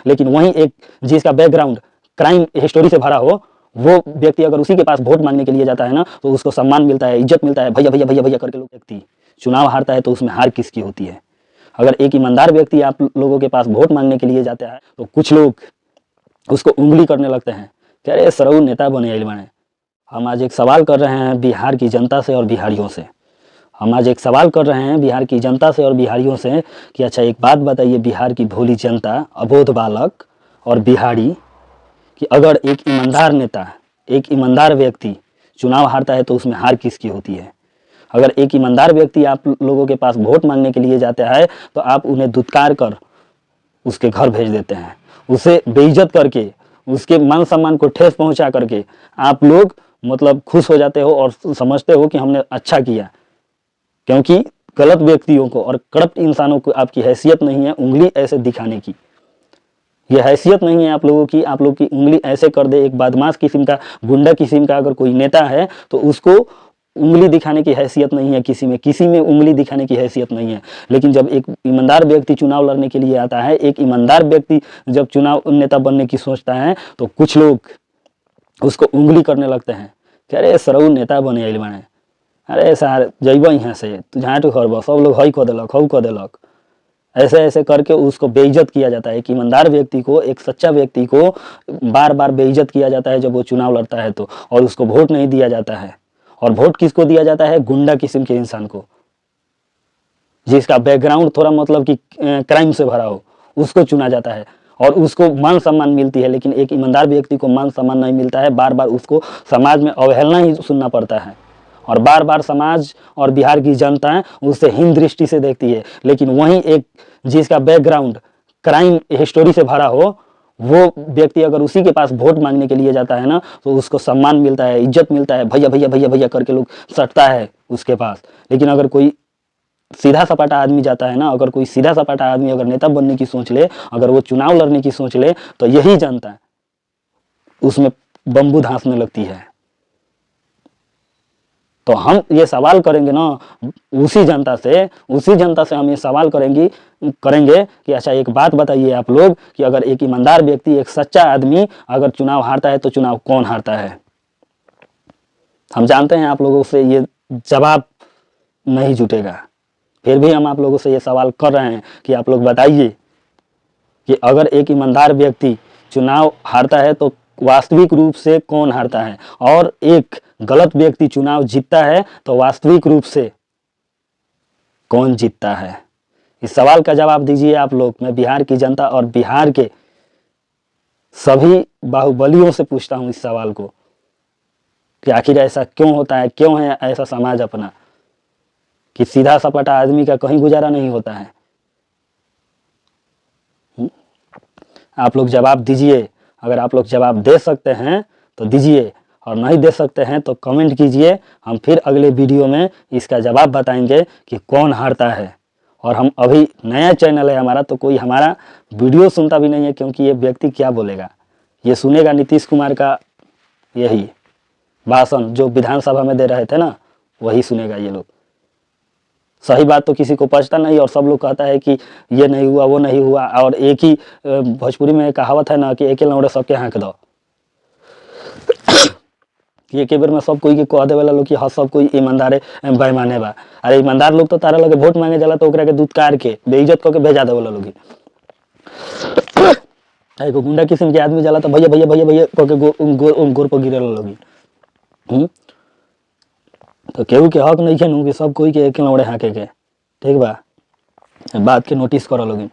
लेकिन वहीं एक जिसका बैकग्राउंड क्राइम हिस्टोरी से भरा हो, वो व्यक्ति अगर उसी के पास वोट मांगने के लिए जाता है ना, तो उसको सम्मान मिलता है, इज्जत मिलता है, भैया भैया भैया भैया करके लोग। व्यक्ति चुनाव हारता है तो उसमें हार किसकी होती है? अगर एक ईमानदार व्यक्ति आप लोगों के पास वोट मांगने के लिए जाता है तो कुछ लोग उसको उंगली करने लगते हैं कि अरे सरऊ नेता बने बने। हम आज एक सवाल कर रहे हैं बिहार की जनता से और बिहारियों से। हम आज एक सवाल कर रहे हैं बिहार की जनता से और बिहारियों से कि अच्छा एक बात बताइए, बिहार की भोली जनता, अबोध बालक और बिहारी, कि अगर एक ईमानदार नेता, एक ईमानदार व्यक्ति चुनाव हारता है तो उसमें हार किसकी होती है? अगर एक ईमानदार व्यक्ति आप लोगों के पास वोट मांगने के लिए जाता है तो आप उन्हें दुत्कार कर उसके घर भेज देते हैं, उसे बेइज्जत करके, उसके मान सम्मान को ठेस पहुंचा करके आप लोग मतलब खुश हो जाते हो और समझते हो कि हमने अच्छा किया, क्योंकि गलत व्यक्तियों को और करप्ट इंसानों को आपकी हैसियत नहीं है उंगली ऐसे दिखाने की। यह हैसियत नहीं है आप लोगों की, आप लोग की उंगली ऐसे कर दे। एक बदमाश किस्म का, गुंडा किस्म का अगर कोई नेता है तो उसको उंगली दिखाने की हैसियत नहीं है, किसी में उंगली दिखाने की हैसियत नहीं है। लेकिन जब एक ईमानदार व्यक्ति चुनाव लड़ने के लिए आता है, एक ईमानदार व्यक्ति जब चुनाव नेता बनने की सोचता है तो कुछ लोग उसको उंगली करने लगते हैं कि अरे सरऊ नेता बने बने, अरे सार जैब यहाँ से तू जहाँ टू खरब, सब लोग हई कह दिलक, हऊ कह दिलक, ऐसे ऐसे करके उसको बेइज्जत किया जाता है। एक ईमानदार व्यक्ति को, एक सच्चा व्यक्ति को बार बार बेइज्जत किया जाता है जब वो चुनाव लड़ता है तो, और उसको वोट नहीं दिया जाता है। और वोट किसको दिया जाता है? गुंडा किस्म के इंसान को, जिसका बैकग्राउंड थोड़ा मतलब कि क्राइम से भरा हो, उसको चुना जाता है और उसको मान सम्मान मिलती है। लेकिन एक ईमानदार व्यक्ति को मान सम्मान नहीं मिलता है, बार बार उसको समाज में अवहेलना ही सुनना पड़ता है और बार बार समाज और बिहार की जनता उससे हीन दृष्टि से देखती है। लेकिन वहीं एक जिसका बैकग्राउंड क्राइम हिस्टोरी से भरा हो, वो व्यक्ति अगर उसी के पास वोट मांगने के लिए जाता है ना, तो उसको सम्मान मिलता है, इज्जत मिलता है, भैया भैया भैया भैया करके लोग सटता है उसके पास। लेकिन अगर कोई सीधा सपाटा आदमी जाता है ना, अगर कोई सीधा सपाटा आदमी अगर नेता बनने की सोच ले, अगर वो चुनाव लड़ने की सोच ले, तो यही जनता उसमें बम्बू धांसने लगती है। तो हम ये सवाल करेंगे ना उसी जनता से हम ये सवाल करेंगे कि अच्छा एक बात बताइए आप लोग कि अगर एक ईमानदार व्यक्ति, एक सच्चा आदमी अगर चुनाव हारता है तो चुनाव कौन हारता है? हम जानते हैं आप लोगों से ये जवाब नहीं जुटेगा, फिर भी हम आप लोगों से ये सवाल कर रहे हैं कि आप लोग बताइए कि अगर एक ईमानदार व्यक्ति चुनाव हारता है तो वास्तविक रूप से कौन हारता है, और एक गलत व्यक्ति चुनाव जीतता है तो वास्तविक रूप से कौन जीतता है? इस सवाल का जवाब दीजिए आप लोग। मैं बिहार की जनता और बिहार के सभी बाहुबलियों से पूछता हूं इस सवाल को कि आखिर ऐसा क्यों होता है, क्यों है ऐसा समाज अपना कि सीधा सपाटा आदमी का कहीं गुजारा नहीं होता है? आप लोग जवाब दीजिए। अगर आप लोग जवाब दे सकते हैं तो दीजिए, और नहीं दे सकते हैं तो कमेंट कीजिए। हम फिर अगले वीडियो में इसका जवाब बताएंगे कि कौन हारता है। और हम अभी नया चैनल है हमारा, तो कोई हमारा वीडियो सुनता भी नहीं है, क्योंकि ये व्यक्ति क्या बोलेगा, ये सुनेगा नीतीश कुमार का यही भाषण जो विधानसभा में दे रहे थे ना, वही सुनेगा ये लोग। सही बात तो किसी को पचता नहीं और सब लोग कहता है कि ये नहीं हुआ, वो नहीं हुआ। और एक ही भोजपुरी में कहावत है ना कि एक लौड़े सबके हाँक दो, कि एक बेर में सब कोई के कह दे वाला लोग कि हाँ सब कोई ईमानदार बेईमाने बा। अरे ईमानदार लोग तो तारा लगे वोट मांगे जाला तो ओकरा के दुत्कार के बेइज्जत करके भेजा दे वाला लोग। एगो गुंडा किस्म के आदमी जाला तो भैया भैया भैया भैया करके गोर पर गिरे लोग। तो केहू के हक नहीं है कि सब कोई के एक लौड़े हाँके के। ठीक बा, बात के नोटिस करो लोग।